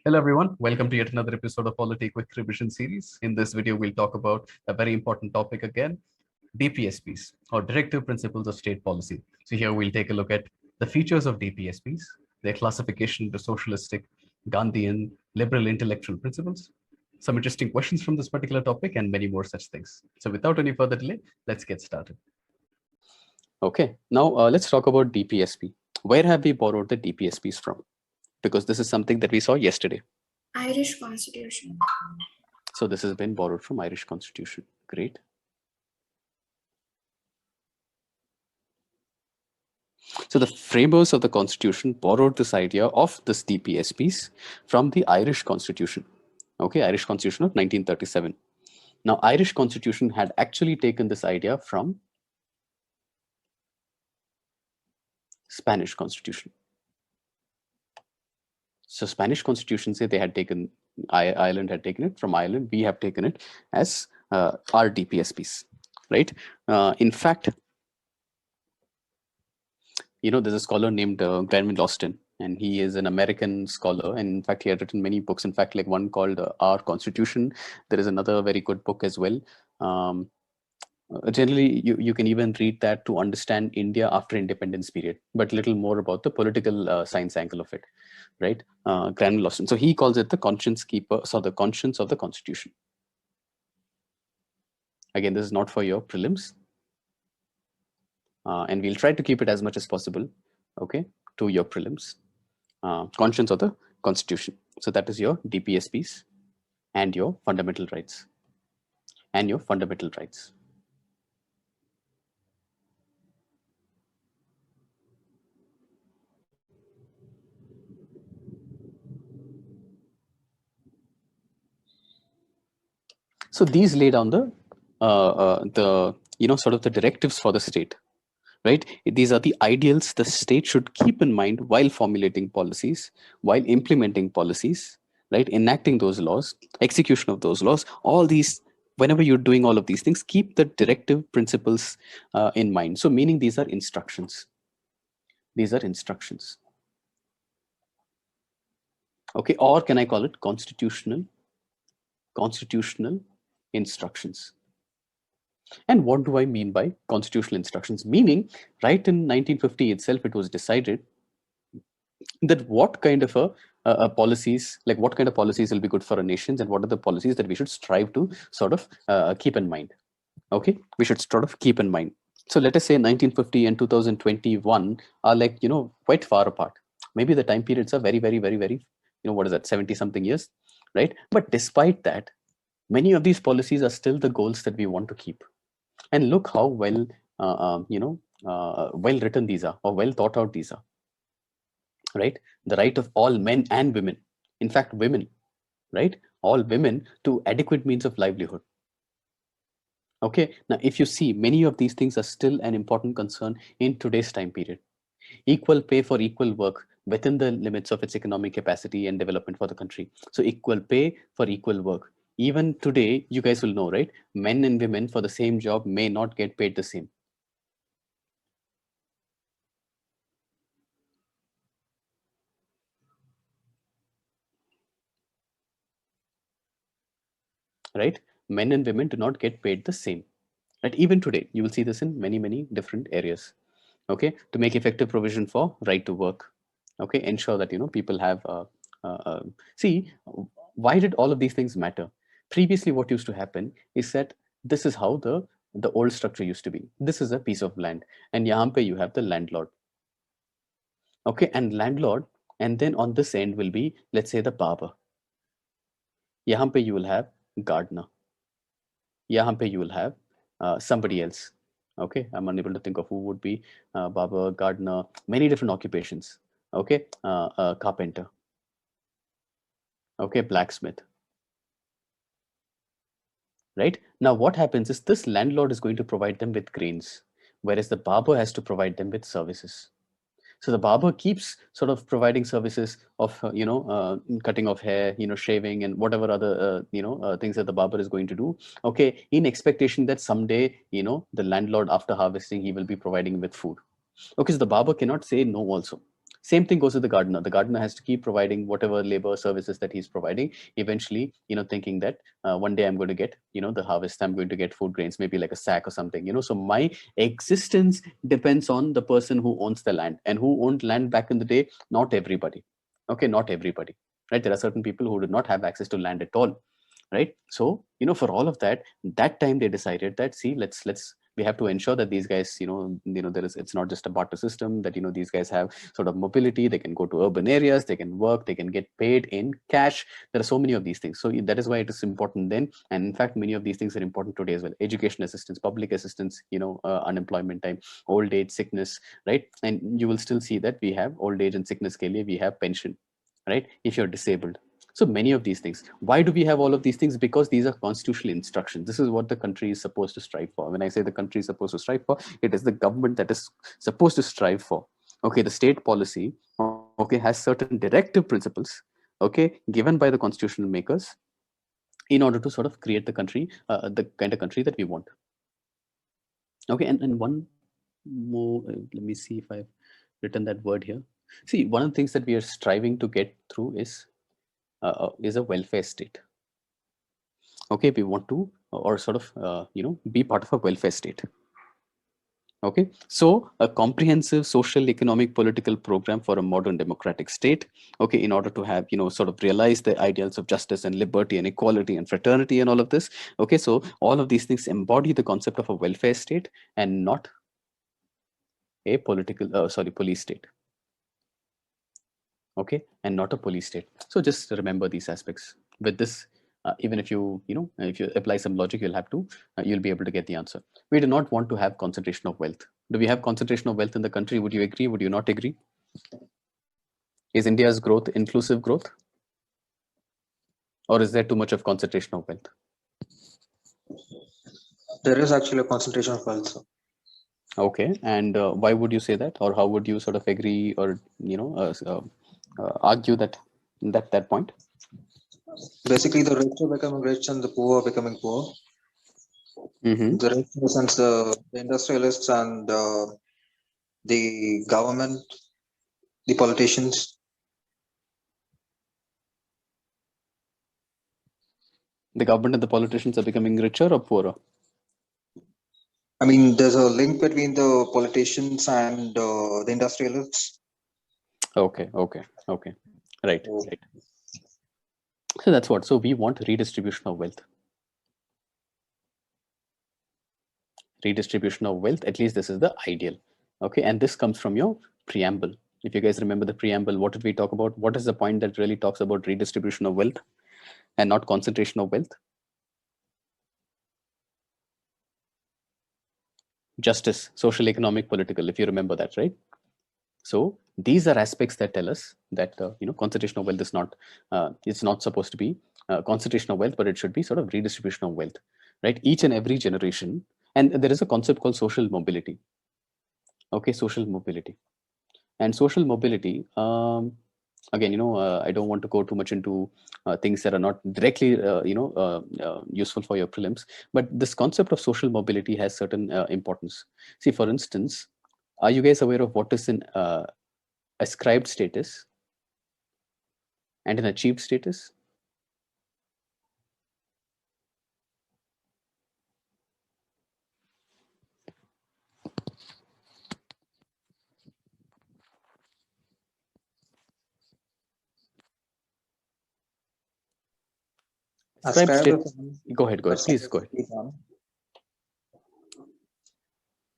Hello everyone, welcome to yet another episode of Polity Quick Revision Series. In this video, we'll talk about a very important topic again, DPSPs or Directive Principles of State Policy. So here we'll take a look at the features of DPSPs, their classification into socialistic, Gandhian, liberal intellectual principles, some interesting questions from this particular topic, and many more such things. So without any further delay, let's get started. Okay, now let's talk about DPSP. Where have we borrowed the DPSPs from? Because this is something that we saw yesterday. Irish Constitution. So this has been borrowed from Irish Constitution. Great. So the framers of the Constitution borrowed this idea of this DPSPs from the Irish Constitution. Okay, Irish Constitution of 1937. Now, Irish Constitution had actually taken this idea from Spanish Constitution. So Spanish Constitution say they had taken, Ireland had taken it from Ireland. We have taken it as our DPSPs, right? In fact, you know, there's a scholar named Granville Austin, and he is an American scholar. And in fact, he had written many books. In fact, like one called Our Constitution. There is another very good book as well. Generally, you can even read that to understand India after independence period, but little more about the political science angle of it, right? Granville Austin. So he calls it the conscience keeper, so the conscience of the Constitution. Again, this is not for your prelims. And we'll try to keep it as much as possible, okay, to your prelims. Conscience of the Constitution. So that is your DPSPs and your fundamental rights. And your fundamental rights. So these lay down the sort of the directives for the state, right? These are the ideals the state should keep in mind while formulating policies, while implementing policies, right? Enacting those laws, execution of those laws, all these. Whenever you're doing all of these things, keep the directive principles in mind. So meaning these are instructions. These are instructions. Okay, or can I call it constitutional instructions? And what do I mean by constitutional instructions? Meaning, right in 1950 itself, it was decided that what kind of policies, like what kind of policies will be good for our nations, and what are the policies that we should strive to sort of keep in mind. Okay, we should sort of keep in mind. So let us say 1950 and 2021 are like, you know, quite far apart. Maybe the time periods are very, very, very, very, you know, what is that, 70 something years, right? But despite that, many of these policies are still the goals that we want to keep. And look how well, well written these are, or well thought out these are, right? The right of all men and women, in fact, women, right? All women to adequate means of livelihood. Okay, now if you see, many of these things are still an important concern in today's time period. Equal pay for equal work within the limits of its economic capacity and development for the country. So equal pay for equal work. Even today, you guys will know, right? Men and women for the same job may not get paid the same. Right? Men and women do not get paid the same. Right? Even today, you will see this in many, many different areas. Okay, to make effective provision for right to work. Okay, ensure that, you know, people have. See, why did all of these things matter? Previously, what used to happen is that this is how the old structure used to be. This is a piece of land, and yahan pe you have the landlord. Okay, and landlord, and then on this end will be, let's say, the barber. Yahan pe you will have gardener. Yahan pe you will have somebody else. Okay, I'm unable to think of who would be barber, gardener, many different occupations. Okay, carpenter. Okay, blacksmith. Right, now what happens is this landlord is going to provide them with grains, whereas the barber has to provide them with services. So the barber keeps sort of providing services of cutting of hair, you know, shaving, and whatever other things that the barber is going to do. Okay, in expectation that someday, you know, the landlord, after harvesting, he will be providing with food. Okay, so the barber cannot say no also. Same thing goes with the gardener. The gardener has to keep providing whatever labor services that he's providing, eventually, thinking that one day I'm going to get, the harvest, I'm going to get food grains, maybe like a sack or something, so my existence depends on the person who owns the land. And who owned land back in the day? Not everybody. Okay, not everybody, right? There are certain people who did not have access to land at all, right? So, for all of that time they decided that, see, we have to ensure that these guys, it's not just a barter system, that, these guys have sort of mobility. They can go to urban areas, they can work, they can get paid in cash. There are so many of these things. So that is why it is important then. And in fact, many of these things are important today as well. Education assistance, public assistance, unemployment time, old age, sickness, right? And you will still see that we have old age and sickness ke liye we have pension, right? If you're disabled. So many of these things. Why do we have all of these things? Because these are constitutional instructions. This is what the country is supposed to strive for. When I say the country is supposed to strive for, it is the government that is supposed to strive for. Okay, the state policy, okay, has certain directive principles, okay, given by the constitutional makers in order to sort of create the country, the kind of country that we want. Okay, and one more, let me see if I've written that word here. See, one of the things that we are striving to get through is a welfare state. Okay, we want to, or sort of, be part of a welfare state. Okay, so a comprehensive social, economic, political program for a modern democratic state. Okay, in order to have, sort of realize the ideals of justice and liberty and equality and fraternity and all of this. Okay, so all of these things embody the concept of a welfare state and not a police state. Okay, and not a police state. So just remember these aspects. With this, even if if you apply some logic, you'll be able to get the answer. We do not want to have concentration of wealth. Do we have concentration of wealth in the country? Would you agree? Would you not agree? Is India's growth inclusive growth? Or is there too much of concentration of wealth? There is actually a concentration of wealth. Okay, and why would you say that? Or how would you sort of agree or, argue that point? Basically, the rich are becoming rich and the poor are becoming poor. Mm-hmm. The rich, in the sense, the industrialists and the government, the politicians. The government and the politicians are becoming richer or poorer? I mean, there's a link between the politicians and the industrialists. Okay. Right. So that's what. So we want redistribution of wealth. Redistribution of wealth, at least this is the ideal. Okay, and this comes from your preamble. If you guys remember the preamble, what did we talk about? What is the point that really talks about redistribution of wealth and not concentration of wealth? Justice, social, economic, political, if you remember that, right? So these are aspects that tell us that concentration of wealth is not it's not supposed to be concentration of wealth, but it should be sort of redistribution of wealth, right? Each and every generation. And there is a concept called social mobility. Okay, social mobility. And social mobility, again, I don't want to go too much into things that are not directly useful for your prelims, but this concept of social mobility has certain importance. See, for instance, are you guys aware of what is an ascribed status and an achieved status? Ascribed status. Go ahead, please go ahead.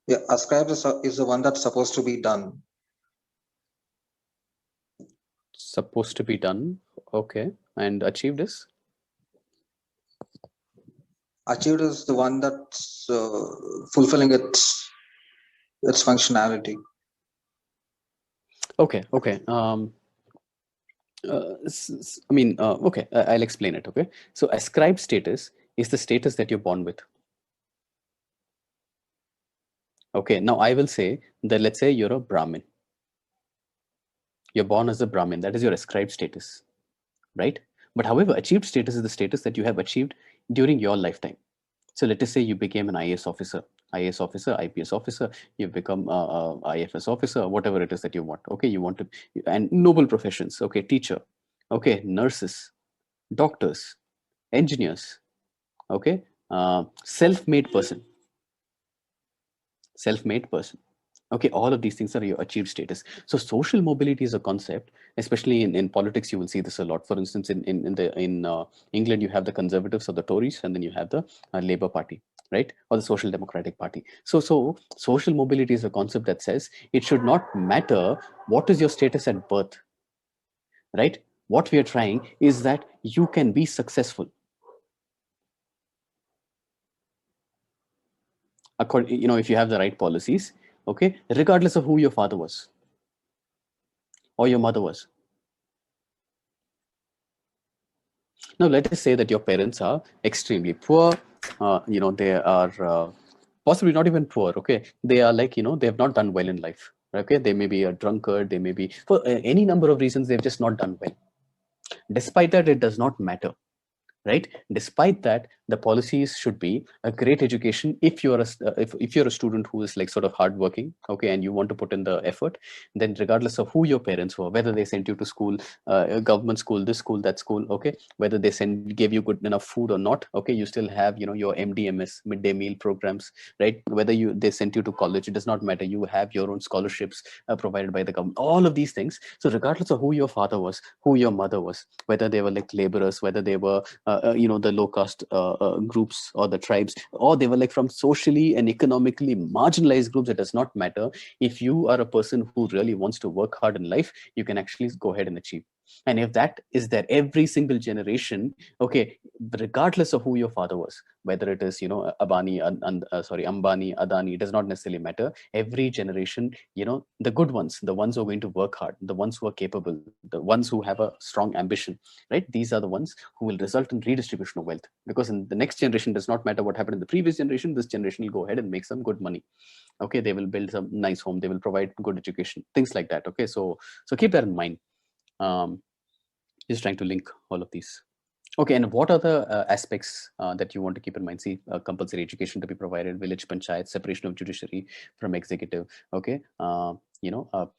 Yeah, ascribed is the one that's supposed to be done. Supposed to be done. Okay. And achieved is? Achieved is the one that's fulfilling its functionality. Okay. I mean, okay, I'll explain it. Okay. So ascribed status is the status that you're born with. Okay. Now I will say that, let's say you're a Brahmin. You're born as a Brahmin. That is your ascribed status, right? But however, achieved status is the status that you have achieved during your lifetime. So let us say you became an IAS officer, IAS officer, IPS officer, you've become IFS officer, whatever it is that you want. Okay, you want to, and noble professions. Okay, teacher, okay, nurses, doctors, engineers, okay, self-made person, okay, all of these things are your achieved status. So social mobility is a concept, especially in politics. You will see this a lot. For instance, in England, you have the Conservatives or the Tories, and then you have the Labour Party, right, or the Social Democratic Party. So social mobility is a concept that says it should not matter what is your status at birth, right? What we are trying is that you can be successful according, if you have the right policies, okay, regardless of who your father was or your mother was. Now, let us say that your parents are extremely poor. They are possibly not even poor. Okay, they are like, they have not done well in life. Okay, they may be a drunkard. They may be, for any number of reasons, they've just not done well. Despite that, it does not matter, right? Despite that, the policies should be a great education. If you're if you're a student who is like sort of hardworking, okay, and you want to put in the effort, then regardless of who your parents were, whether they sent you to school, government school, this school, that school, okay, whether they gave you good enough food or not, okay, you still have, your MDMS, midday meal programs, right? Whether they sent you to college, it does not matter. You have your own scholarships provided by the government, all of these things. So regardless of who your father was, who your mother was, whether they were like laborers, whether they were the low caste groups or the tribes, or they were like from socially and economically marginalized groups, it does not matter. If you are a person who really wants to work hard in life, you can actually go ahead and achieve. And if that is there every single generation, okay, regardless of who your father was, whether it is, Ambani, Adani, it does not necessarily matter. Every generation, the good ones, the ones who are going to work hard, the ones who are capable, the ones who have a strong ambition, right? These are the ones who will result in redistribution of wealth. Because in the next generation, does not matter what happened in the previous generation, this generation will go ahead and make some good money. Okay, they will build some nice home, they will provide good education, things like that. Okay, so keep that in mind. Just trying to link all of these. Okay, and what are the aspects that you want to keep in mind? See, compulsory education to be provided, village panchayat, separation of judiciary from executive. Okay,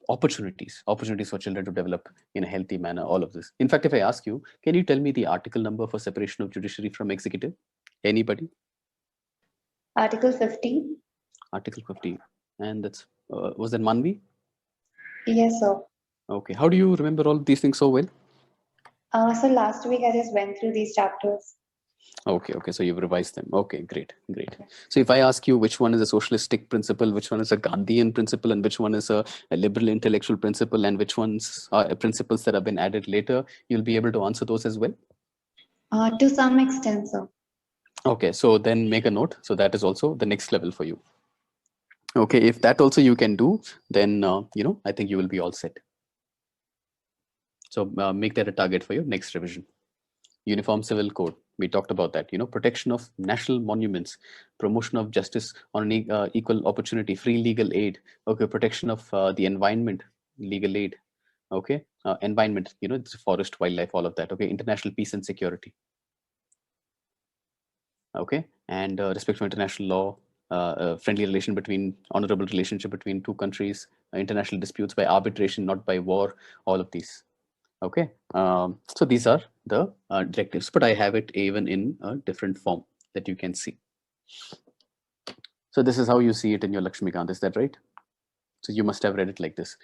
opportunities for children to develop in a healthy manner. All of this. In fact, if I ask you, can you tell me the article number for separation of judiciary from executive? Anybody? Article 50. Article 50, and that's was that Manvi? Yes, sir. Okay, how do you remember all these things so well? So last week I just went through these chapters. Okay, so you've revised them. Okay, great. So if I ask you which one is a socialistic principle, which one is a Gandhian principle, and which one is a liberal intellectual principle, and which ones are principles that have been added later, you'll be able to answer those as well? To some extent, sir. Okay, so then make a note. So that is also the next level for you. Okay, if that also you can do, then, I think you will be all set. So make that a target for your next revision. Uniform Civil Code, we talked about that. Protection of national monuments, promotion of justice on an equal opportunity, free legal aid. Okay, protection of the environment, legal aid. Okay, environment, it's forest, wildlife, all of that. Okay, international peace and security. Okay, and respect for international law, friendly honorable relationship between two countries, international disputes by arbitration, not by war, all of these. Okay, so these are the directives, but I have it even in a different form that you can see. So this is how you see it in your Laxmikanth, is that right? So you must have read it like this.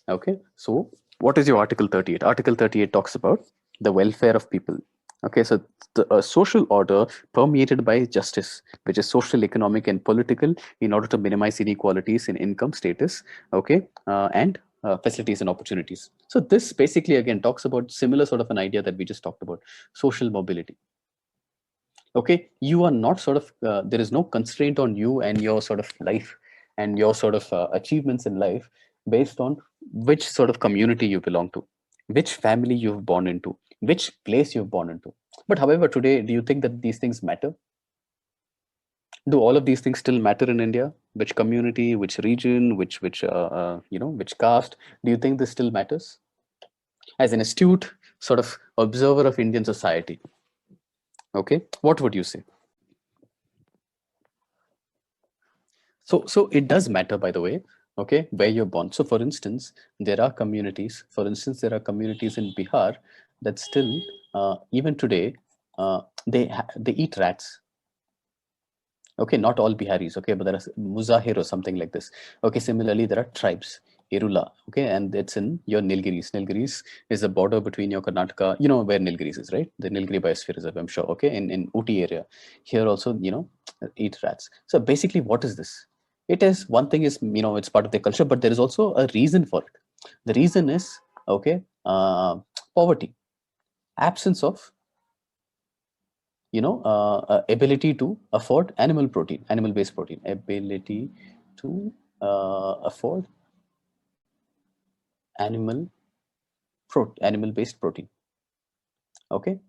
Okay, so what is your Article 38? Article 38 talks about the welfare of people. Okay, so the social order permeated by justice, which is social, economic, and political, in order to minimize inequalities in income, status, okay, and facilities and opportunities. So this basically again talks about similar sort of an idea that we just talked about, social mobility. Okay, you are not sort of, there is no constraint on you and your sort of life and your sort of achievements in life based on which sort of community you belong to, which family you've born into, which place you've born into. But however, today, do you think that these things matter? Do all of these things still matter in India? Which community, which region, which caste? Do you think this still matters? As an astute sort of observer of Indian society, okay, what would you say? So it does matter, by the way, okay, where you're born. So for instance, there are communities, in Bihar that still, even today, they eat rats. Okay, not all Biharis, okay, but there are Muzahir or something like this. Okay, similarly, there are tribes, Irula, okay, and it's in your Nilgiris. Nilgiris is the border between your Karnataka, you know where Nilgiris is, right? The Nilgiri Biosphere Reserve, I'm sure, okay, in Uti area. Here also, eat rats. So basically, what is this? It is, one thing is, it's part of their culture, but there is also a reason for it. The reason is, okay, poverty, absence of ability to afford animal-based protein, ability to afford animal-based protein, okay,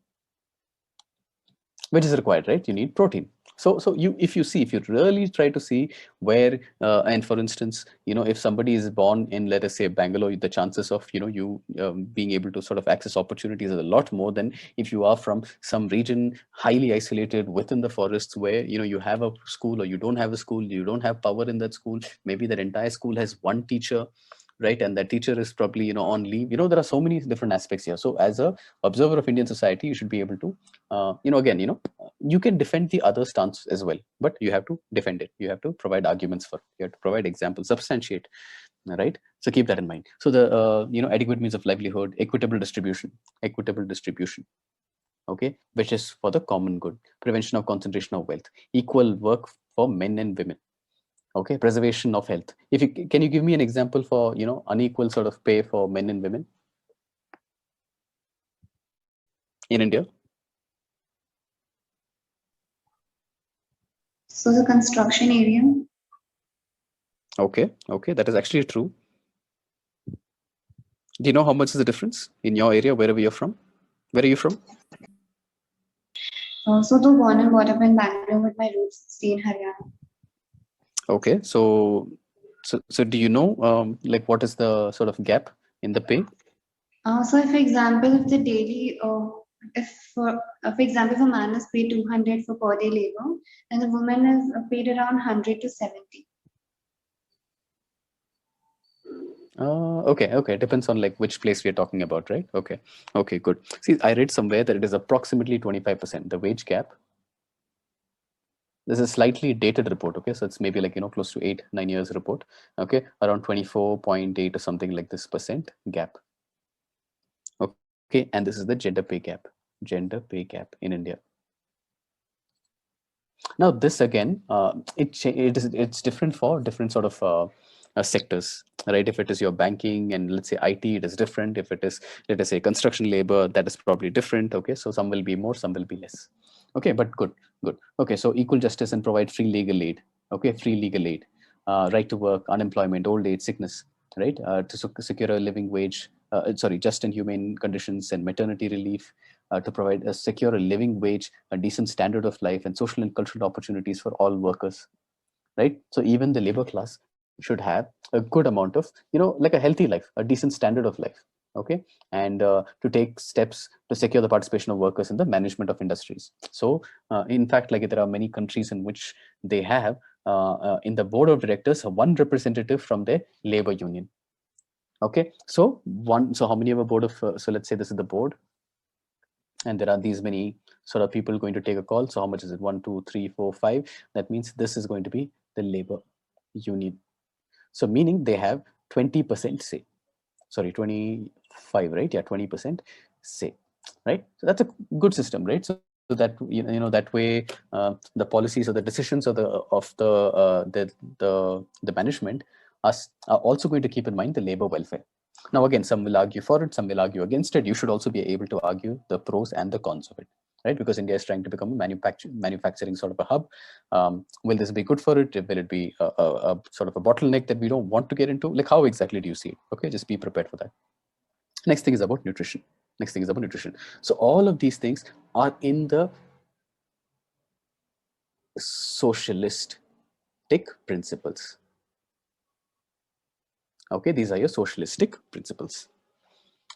which is required, right? You need protein. So if you really try to see where, and for instance, if somebody is born in, let us say, Bangalore, the chances of you being able to sort of access opportunities is a lot more than if you are from some region highly isolated within the forests, where you have a school or you don't have a school, you don't have power in that school, maybe that entire school has one teacher, right, and that teacher is probably on leave. There are so many different aspects here. So as a observer of Indian society, you should be able to again, you can defend the other stance as well, but you have to defend it. You have to provide arguments for it. You have to provide examples, substantiate, right? So keep that in mind. So the adequate means of livelihood, equitable distribution, okay, which is for the common good, prevention of concentration of wealth, equal work for men and women, okay, preservation of health. Can you give me an example for unequal sort of pay for men and women in India? So the construction area. Okay, that is actually true. Do you know how much is the difference in your area, wherever you're from? Where are you from? So though born and brought up in Bangalore, but my roots stay in Haryana. Okay, so do you know like what is the sort of gap in the pay? So if for example, if the daily, for example, if a man is paid 200 for per day labor, and the woman is paid around 100 to 70. Okay, depends on like which place we're talking about, right? Okay, good. See, I read somewhere that it is approximately 25%, the wage gap. This is a slightly dated report, okay, so it's maybe like close to 8-9 years report, okay, around 24.8 or something like this percent gap. Okay, and this is the gender pay gap in India. Now this again, it's different for different sort of sectors, right? If it is your banking and let's say IT, it is different. If it is, let us say, construction labor, that is probably different. Okay, so some will be more, some will be less. Okay, but good. Okay, so equal justice and provide free legal aid. Okay, free legal aid, right to work, unemployment, old age, sickness, right? To secure a living wage, just and humane conditions and maternity relief, to provide a secure a living wage, a decent standard of life, and social and cultural opportunities for all workers, right? So even the labor class should have a good amount of, like a healthy life, a decent standard of life, okay? And to take steps to secure the participation of workers in the management of industries. So in fact, like there are many countries in which they have in the board of directors one representative from their labor union. Okay, so how many of a board of so let's say this is the board, and there are these many sort of people going to take a call. So how much is it? 1, 2, 3, 4, 5. That means this is going to be the labor union. So meaning they have 20% say. Sorry, 25, right? Yeah, 20% say, right? So that's a good system, right? So that that way the policies or the decisions of the management are also going to keep in mind the labor welfare. Now again, some will argue for it, some will argue against it. You should also be able to argue the pros and the cons of it, right? Because India is trying to become a manufacturing sort of a hub. Will this be good for it? Will it be a sort of a bottleneck that we don't want to get into? Like, how exactly do you see it? Okay, just be prepared for that. Next thing is about nutrition. So all of these things are in the socialistic principles. Okay, these are your socialistic principles.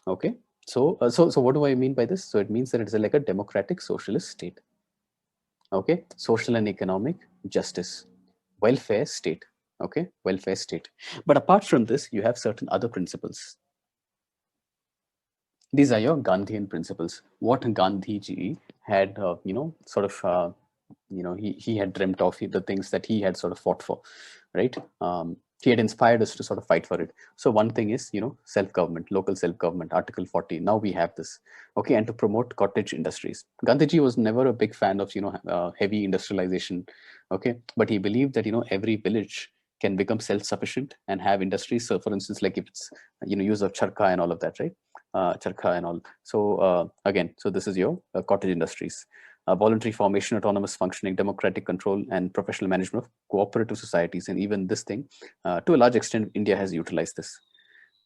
Okay, so what do I mean by this? So it means that it's like a democratic socialist state. Okay, social and economic justice, welfare state. Okay, welfare state. But apart from this, you have certain other principles. These are your Gandhian principles. What Gandhiji had, sort of, he had dreamt of, the things that he had sort of fought for, right? He had inspired us to sort of fight for it. So one thing is, self-government, local self-government, Article 40. Now we have this, okay, and to promote cottage industries. Gandhiji was never a big fan of, heavy industrialization, okay, but he believed that, every village can become self-sufficient and have industries. So for instance, like if it's, use of charkha and all of that, right? Charkha and all. So again, so this is your cottage industries. Voluntary formation, autonomous functioning, democratic control, and professional management of cooperative societies. And even this thing, to a large extent, India has utilized this,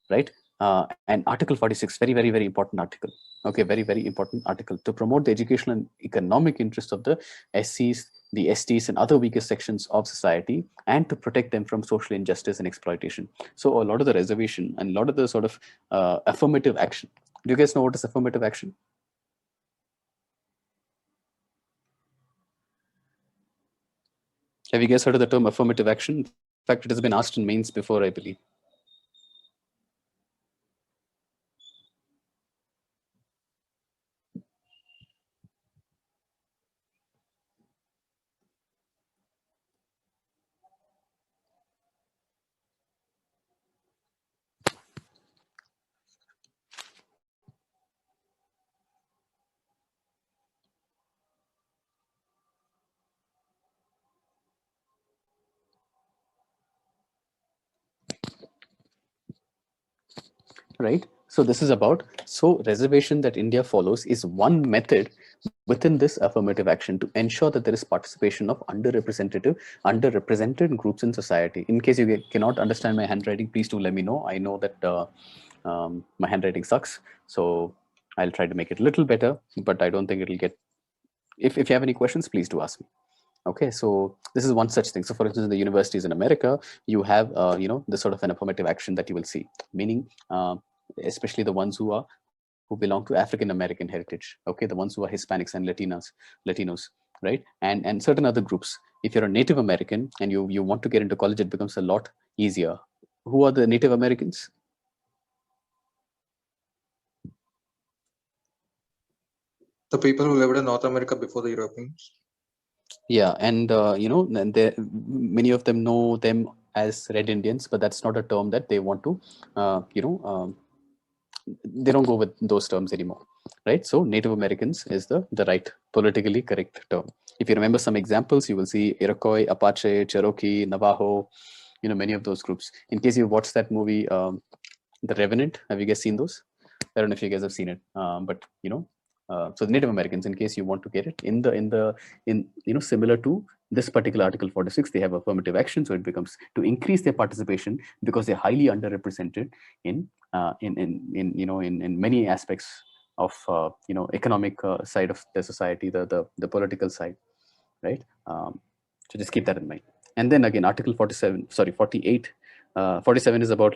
right? And Article 46, very, very, very important article. Okay, very, very important article to promote the educational and economic interests of the SCs, the STs, and other weaker sections of society, and to protect them from social injustice and exploitation. So a lot of the reservation and a lot of the sort of affirmative action. Do you guys know what is affirmative action? Have you guys heard of the term affirmative action? In fact, it has been asked in mains before, I believe. Right? So this is about, so reservation that India follows is one method within this affirmative action to ensure that there is participation of underrepresented groups in society. In case you cannot understand my handwriting, please do let me know. I know that my handwriting sucks, so I'll try to make it a little better, but I don't think it'll get, if you have any questions, please do ask me. Okay, so this is one such thing. So for instance, in the universities in America, you have, this sort of an affirmative action that you will see, meaning especially the ones who belong to African American heritage. Okay, the ones who are Hispanics and Latinos, right? And certain other groups. If you're a Native American and you want to get into college, it becomes a lot easier. Who are the Native Americans? The people who lived in North America before the Europeans. Yeah, and many of them know them as Red Indians, but that's not a term that they want to, they don't go with those terms anymore, right? So Native Americans is the right politically correct term. If you remember some examples, you will see Iroquois, Apache, Cherokee, Navajo, many of those groups. In case you watched that movie, The Revenant, have you guys seen those? I don't know if you guys have seen it, but so the Native Americans, in case you want to get it, in similar to this particular Article 46, they have affirmative action, so it becomes to increase their participation because they're highly underrepresented in many aspects of economic side of the society, the political side, right? So just keep that in mind. And then again, Article 47, sorry, 48. 47 is about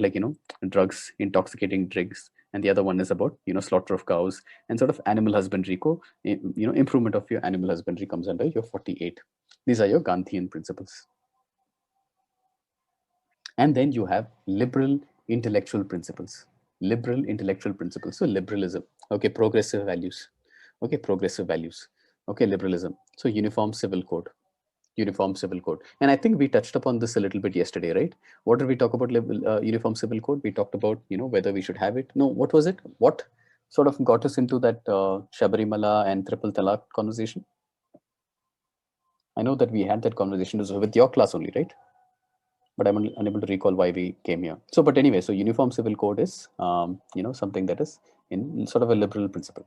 drugs, intoxicating drugs, and the other one is about slaughter of cows and sort of animal husbandry. Improvement of your animal husbandry comes under your 48. These are your Gandhian principles. And then you have liberal intellectual principles. Liberal intellectual principles. So liberalism. Okay, progressive values. Okay, progressive values. Okay, liberalism. So uniform civil code. Uniform civil code. And I think we touched upon this a little bit yesterday, right? What did we talk about uniform civil code? We talked about, whether we should have it. No, what was it? What sort of got us into that Shabarimala and triple talaq conversation? I know that we had that conversation with your class only, right? But I'm unable to recall why we came here. So, but anyway, so uniform civil code is, something that is in sort of a liberal principle.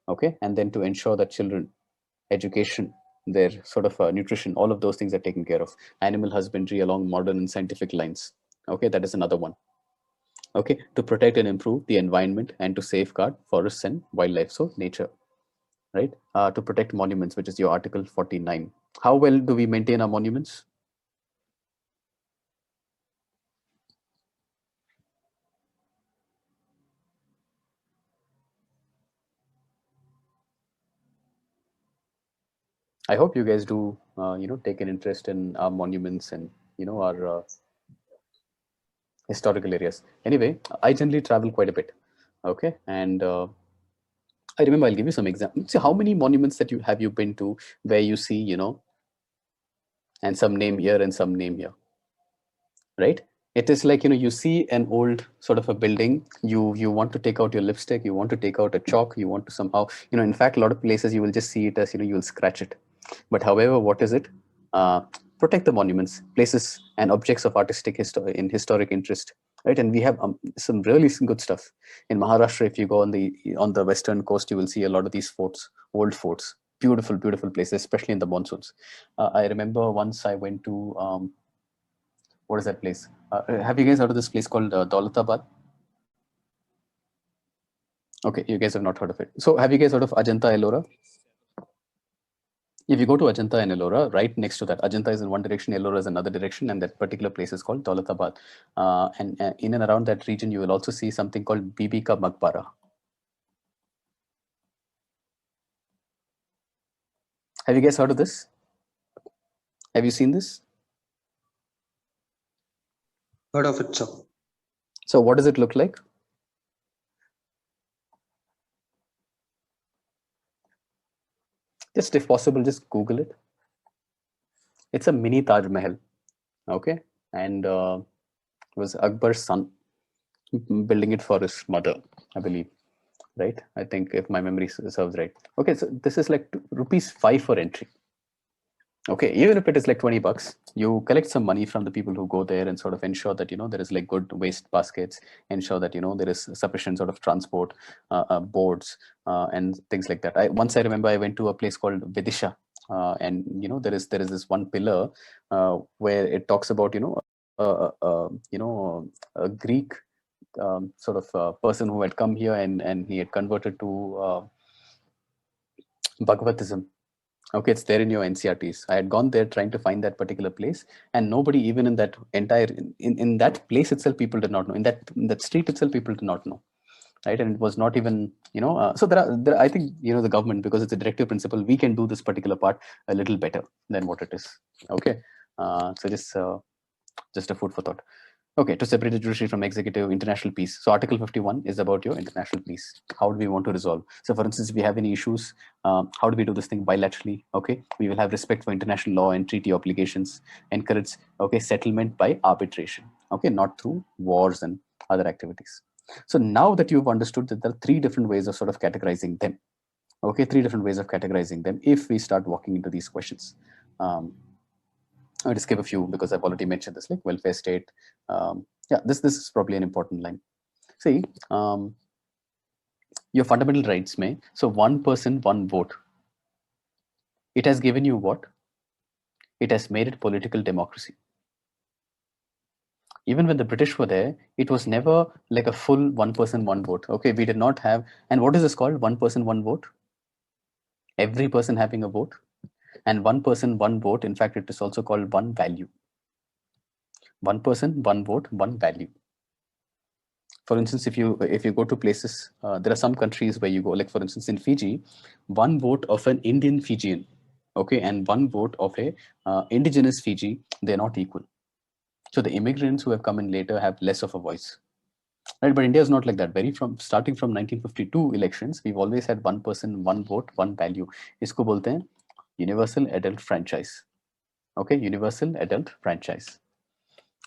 Okay. And then to ensure that children, education, their sort of nutrition, all of those things are taken care of. Animal husbandry along modern and scientific lines. Okay. That is another one. Okay. To protect and improve the environment and to safeguard forests and wildlife. So nature, right? To protect monuments, which is your Article 49. How well do we maintain our monuments? I hope you guys do, take an interest in our monuments and our historical areas. Anyway, I generally travel quite a bit. Okay, and I remember I'll give you some examples. See, how many monuments that you been to where you see, and some name here and some name here, right? It is like, you see an old sort of a building, you want to take out your lipstick, you want to take out a chalk, you want to somehow, in fact, a lot of places you will just see it as, you will scratch it. But however, what is it? Protect the monuments, places and objects of artistic historic interest, right? And we have some really good stuff in Maharashtra. If you go on the western coast, you will see a lot of these forts, old forts, beautiful places, especially in the monsoons. I remember once I went to what is that place? Have you guys heard of this place called Daulatabad? Okay, you guys have not heard of it. So have you guys heard of Ajanta Ellora? If you go to Ajanta and Ellora, right next to that, Ajanta is in one direction, Ellora is another direction, and that particular place is called Daulatabad. And in and around that region, you will also see something called Bibi Ka Maqbara. Have you guys heard of this? Have you seen this? Heard of it, sir. So what does it look like? Just if possible, just Google it. It's a mini Taj Mahal, okay? And it was Akbar's son building it for his mother, I believe, right? I think if my memory serves right. Okay, so this is like ₹5 for entry. Okay, even if it is like $20, you collect some money from the people who go there and sort of ensure that, there is like good waste baskets, ensure that, there is sufficient sort of transport, boards, and things like that. Once I remember I went to a place called Vidisha, and, there is this one pillar where it talks about, a Greek sort of person who had come here and he had converted to Bhagavatism. Okay, it's there in your NCRTs. I had gone there trying to find that particular place, and nobody even in that entire in that place itself, people did not know. In that street itself, people did not know, right? And it was not even so there. I think the government, because it's a directive principle, we can do this particular part a little better than what it is. Okay, so just a food for thought. Okay, to separate the judiciary from executive, international peace. So Article 51 is about your international peace. How do we want to resolve? So for instance, if we have any issues, how do we do this thing bilaterally? Okay, we will have respect for international law and treaty obligations, encourage, okay, settlement by arbitration, okay, not through wars and other activities. So now that you've understood that there are 3 different ways of sort of categorizing them, okay, 3 different ways of categorizing them, if we start walking into these questions. I'll just give a few because I've already mentioned this, like welfare state. Yeah, this is probably an important line. See, your fundamental rights may, so 1 person, 1 vote. It has given you what? It has made it political democracy. Even when the British were there, it was never like a full 1 person, 1 vote. Okay, we did not have, and what is this called? 1 person, 1 vote? Every person having a vote. And 1 person, 1 vote, in fact, it is also called 1 value. 1 person, 1 vote, 1 value. For instance, if you go to places, there are some countries where you go, like for instance, in Fiji, 1 vote of an Indian Fijian, okay, and 1 vote of a indigenous Fiji, they're not equal. So the immigrants who have come in later have less of a voice, right? But India is not like that. Starting from 1952 elections, we've always had 1 person, 1 vote, 1 value. Isko bolte hain universal adult franchise. Okay, universal adult franchise.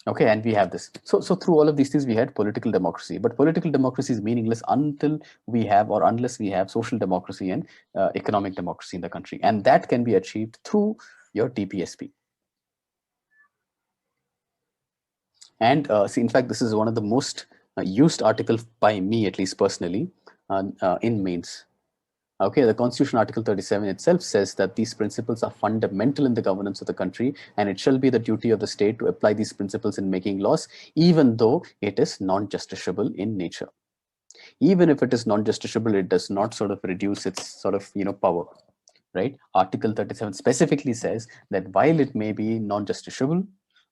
Okay, and we have this. So through all of these things, we had political democracy. But political democracy is meaningless until we have, or unless we have, social democracy and economic democracy in the country. And that can be achieved through your DPSP. And see, in fact, this is one of the most used articles by me, at least personally, in mains. Okay, the Constitution Article 37 itself says that these principles are fundamental in the governance of the country, and it shall be the duty of the state to apply these principles in making laws, even though it is non-justiciable in nature. Even if it is non-justiciable, it does not sort of reduce its sort of, power, right? Article 37 specifically says that while it may be non-justiciable,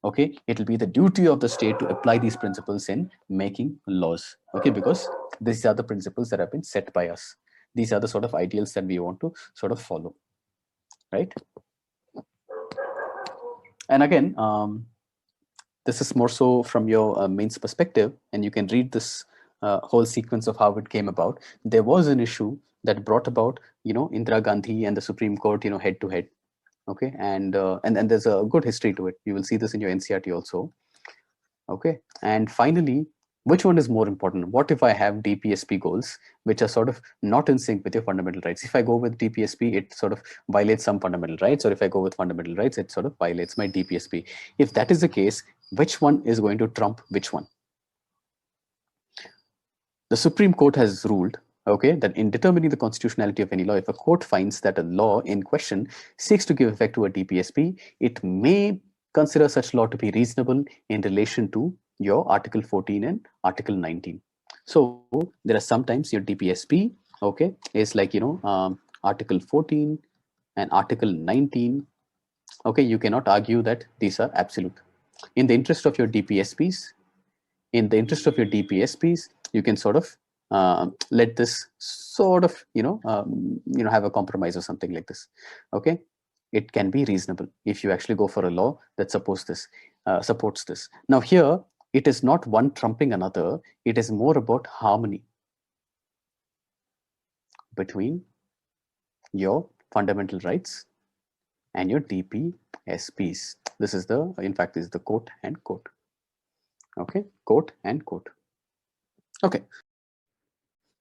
okay, it will be the duty of the state to apply these principles in making laws, okay, because these are the principles that have been set by us. These are the sort of ideals that we want to sort of follow, right? And again, this is more so from your mains perspective, and you can read this whole sequence of how it came about. There was an issue that brought about, Indira Gandhi and the Supreme Court, head to head. Okay, and there's a good history to it. You will see this in your NCRT also. Okay, and finally, which one is more important? What if I have DPSP goals which are sort of not in sync with your fundamental rights? If I go with DPSP, it sort of violates some fundamental rights, or if I go with fundamental rights, it sort of violates my DPSP. If that is the case, which one is going to trump which one? The Supreme Court has ruled, okay, that in determining the constitutionality of any law, if a court finds that a law in question seeks to give effect to a DPSP, it may consider such law to be reasonable in relation to your Article 14 and Article 19. So there are sometimes your DPSP, okay, is like, Article 14 and Article 19. Okay, you cannot argue that these are absolute. In the interest of your DPSPs, you can sort of let this sort of, have a compromise or something like this. Okay, it can be reasonable if you actually go for a law that supports this. Now here, it is not one trumping another. It is more about harmony between your fundamental rights and your DPSPs. This is in fact, this is the quote and quote. Okay, quote and quote. Okay.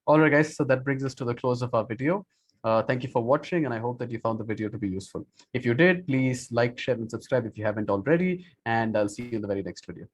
All right, guys. So that brings us to the close of our video. Thank you for watching, and I hope that you found the video to be useful. If you did, please like, share, and subscribe if you haven't already, and I'll see you in the very next video.